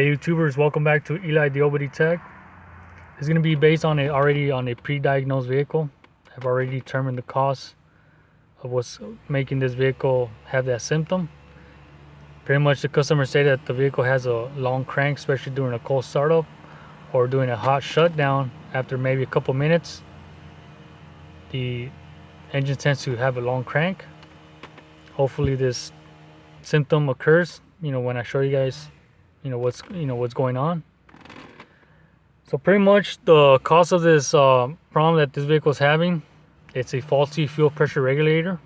Hey YouTubers, welcome back to Eli the Obity Tech. It's going to be based on a pre-diagnosed vehicle. I've already determined the cause of what's making this vehicle have that symptom. Pretty much the customer say that the vehicle has a long crank, especially during a cold startup or doing a hot shutdown. After maybe a couple minutes, the engine tends to have a long crank. Hopefully this symptom occurs, when I show you guys what's going on. So pretty much the cause of this problem that this vehicle is having, it's a faulty fuel pressure regulator.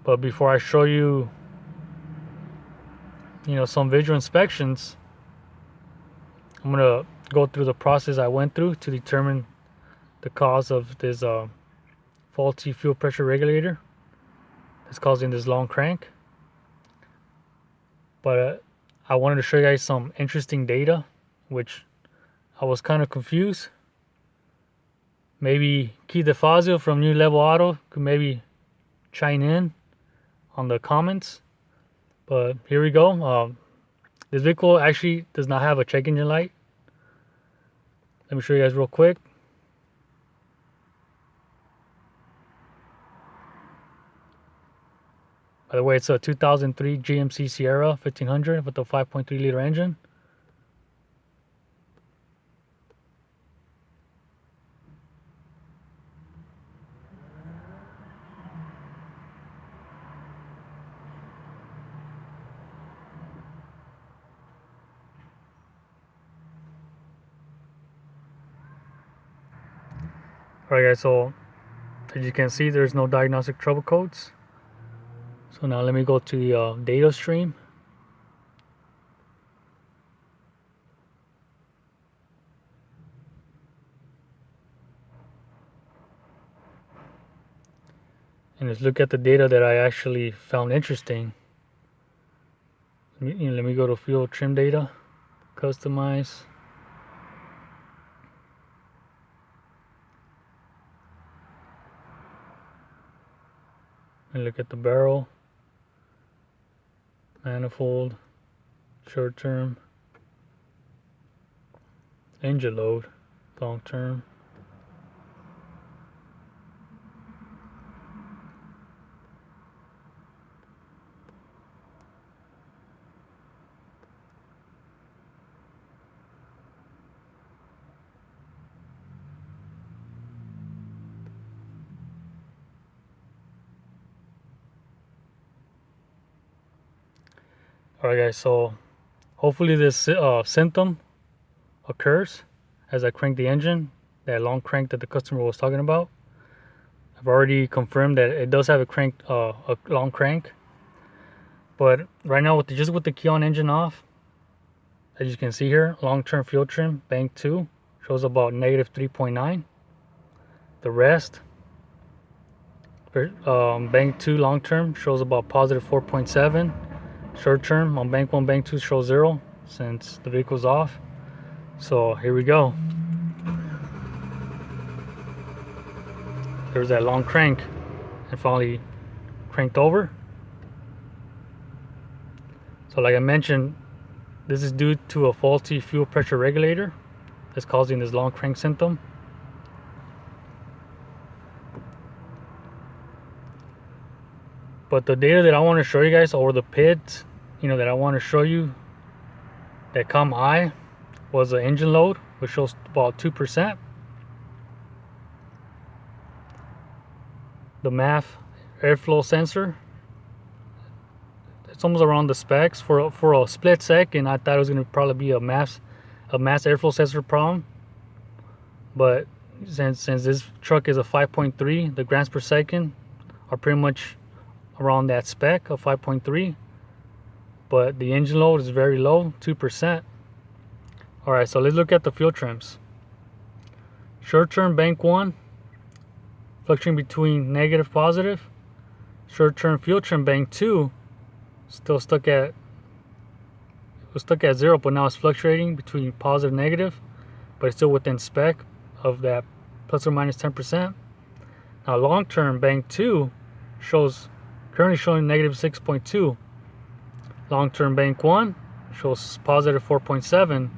But before I show you some visual inspections, I'm gonna go through the process I went through to determine the cause of this faulty fuel pressure regulator that's causing this long crank. But I wanted to show you guys some interesting data, which I was kind of confused. Maybe Keith DeFazio from New Level Auto could maybe chime in on the comments. But here we go. This vehicle actually does not have a check engine light. Let me show you guys real quick. By the way, it's a 2003 GMC Sierra 1500 with a 5.3 liter engine. Alright guys, so as you can see, there's no diagnostic trouble codes. So now let me go to the data stream. And let's look at the data that I actually found interesting. Let me go to fuel trim data, customize. And look at the barrel, manifold, short term, engine load, long term. Alright guys, so hopefully this symptom occurs as I crank the engine, that long crank that the customer was talking about. I've already confirmed that it does have a long crank. But right now, just with the key on engine off, as you can see here, long-term fuel trim, bank 2, shows about negative 3.9. The rest, bank 2 long-term shows about positive 4.7. Short term on bank 1, bank 2 shows 0 since the vehicle's off. So here we go. There's that long crank and finally cranked over. So like I mentioned, this is due to a faulty fuel pressure regulator that's causing this long crank symptom. But the data that I want to show you guys, or the PIDs, that I want to show you that come high, was the engine load, which shows about 2%. The MAF airflow sensor, it's almost around the specs. For a split second, I thought it was going to probably be a mass airflow sensor problem. But since this truck is a 5.3, the grams per second are pretty much around that spec of 5.3, but the engine load is very low, 2%. Alright, so let's look at the fuel trims. Short term bank 1 fluctuating between negative positive. Short term fuel trim bank 2 still stuck at 0, but now it's fluctuating between positive and negative, but it's still within spec of that plus or minus 10%. Now long term bank 2 currently showing negative 6.2. Long term bank 1 shows positive 4.7.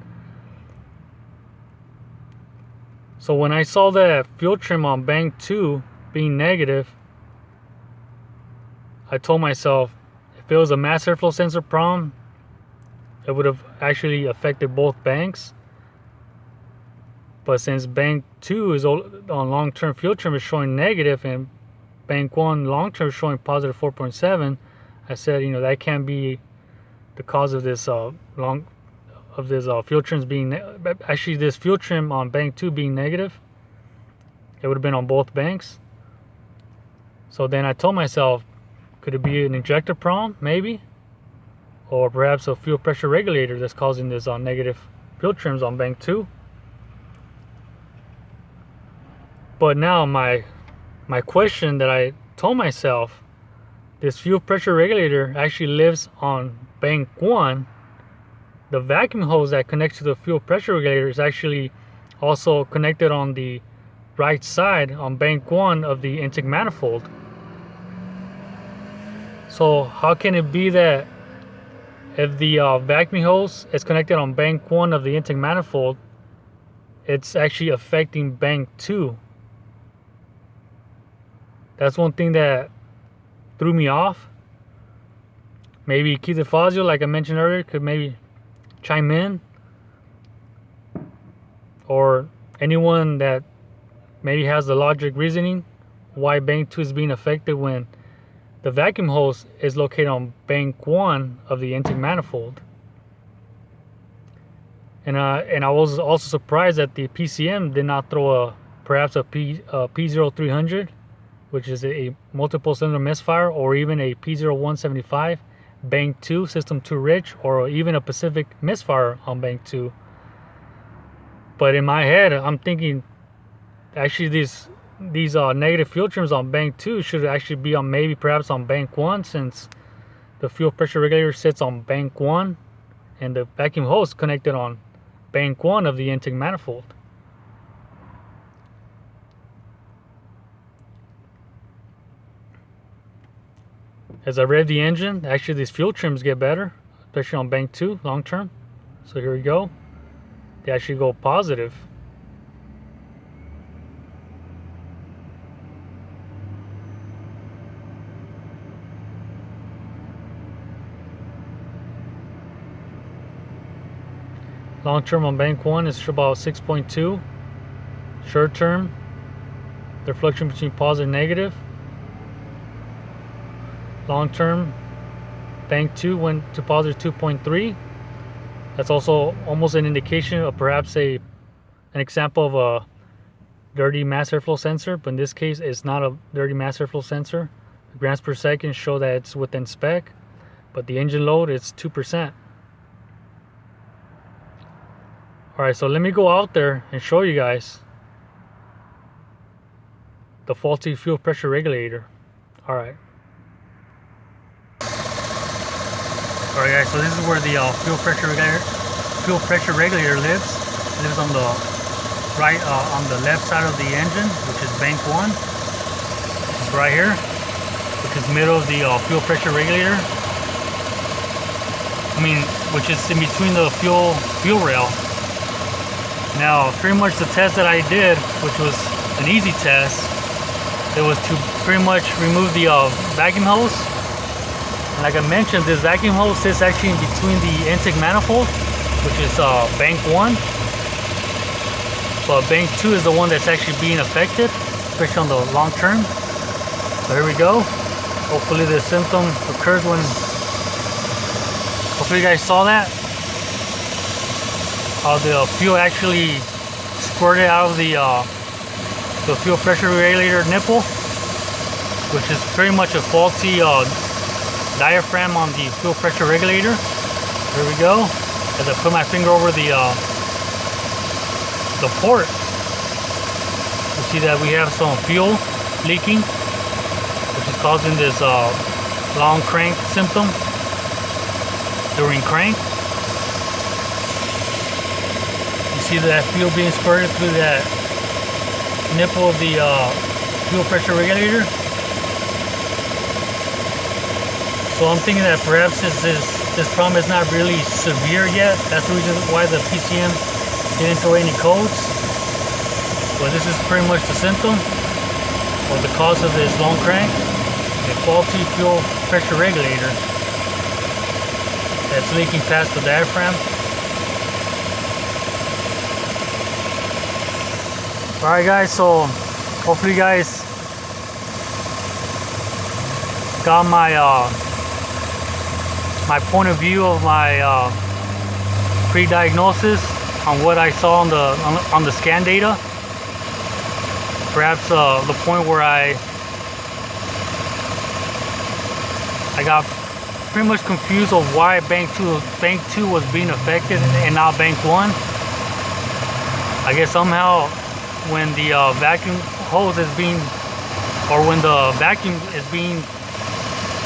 So when I saw that fuel trim on bank 2 being negative, I told myself if it was a mass airflow sensor problem, it would have actually affected both banks. But since bank 2 is on long-term fuel trim is showing negative and bank 1 long-term is showing positive 4.7, I said, you know, that can't be the cause of this fuel trims being actually this fuel trim on bank 2 being negative. It would have been on both banks. So then I told myself, could it be an injector problem, maybe, or perhaps a fuel pressure regulator that's causing this negative fuel trims on bank 2? But now my question that I told myself, this fuel pressure regulator actually lives on bank 1. The vacuum hose that connects to the fuel pressure regulator is actually also connected on the right side on bank 1 of the intake manifold. So how can it be that if the vacuum hose is connected on bank 1 of the intake manifold, it's actually affecting bank 2? That's one thing that threw me off. Maybe Keith DeFazio, like I mentioned earlier, could maybe chime in, or anyone that maybe has the logic reasoning why bank 2 is being affected when the vacuum hose is located on bank 1 of the intake manifold. And I was also surprised that the PCM did not throw perhaps a P0300, which is a multiple cylinder misfire, or even a P0175 bank 2 system 2 rich, or even a Pacific misfire on bank 2. But in my head, I'm thinking actually these negative fuel trims on bank 2 should actually be on perhaps on bank 1, since the fuel pressure regulator sits on bank 1 and the vacuum hose connected on bank 1 of the intake manifold. As I rev the engine, actually these fuel trims get better, especially on bank 2 long term. So here we go. They actually go positive. Long term on bank 1 is about 6.2. Short term, they're fluctuating between positive and negative. Long term, bank 2 went to positive 2.3. That's also almost an indication of perhaps an example of a dirty mass airflow sensor, but in this case it's not a dirty mass airflow sensor. The grams per second show that it's within spec, but the engine load is 2%. Alright, so let me go out there and show you guys the faulty fuel pressure regulator. Alright. Alright guys, so this is where the fuel pressure regulator lives. It lives on the right, on the left side of the engine, which is bank 1. It's right here, which is middle of the fuel pressure regulator. Which is in between the fuel rail. Now, pretty much the test that I did, which was an easy test, it was to pretty much remove the vacuum hose. And like I mentioned, this vacuum hose sits actually in between the intake manifold, which is bank 1. But bank 2 is the one that's actually being affected, especially on the long term. So here we go. Hopefully the symptom occurs when, hopefully you guys saw that. How the fuel actually squirted out of the fuel pressure regulator nipple, which is pretty much a faulty diaphragm on the fuel pressure regulator. Here we go. As I put my finger over the port, you see that we have some fuel leaking, which is causing this long crank symptom during crank. You see that fuel being squirted through that nipple of the fuel pressure regulator. So I'm thinking that perhaps this is this problem is not really severe yet. That's the reason why the PCM didn't throw any codes. But this is pretty much the symptom or the cause of this long crank. A faulty fuel pressure regulator that's leaking past the diaphragm. Alright guys, so hopefully you guys got my my point of view of my pre-diagnosis on what I saw on the scan data. Perhaps the point where I got pretty much confused of why bank 2 was being affected and not bank 1. I guess somehow when the vacuum hose is being, or when the vacuum is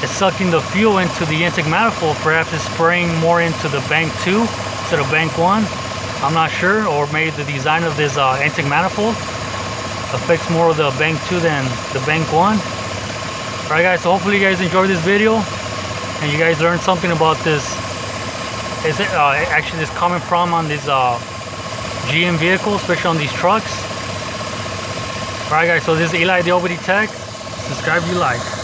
sucking the fuel into the intake manifold, perhaps it's spraying more into the bank 2 instead of bank 1. I'm not sure, or maybe the design of this intake manifold affects more of the bank 2 than the bank 1. Alright guys, so hopefully you guys enjoyed this video and you guys learned something about this. Is it actually this common problem on these GM vehicles, especially on these trucks. Alright guys, so this is Eli the OBD Tech. Subscribe if you like.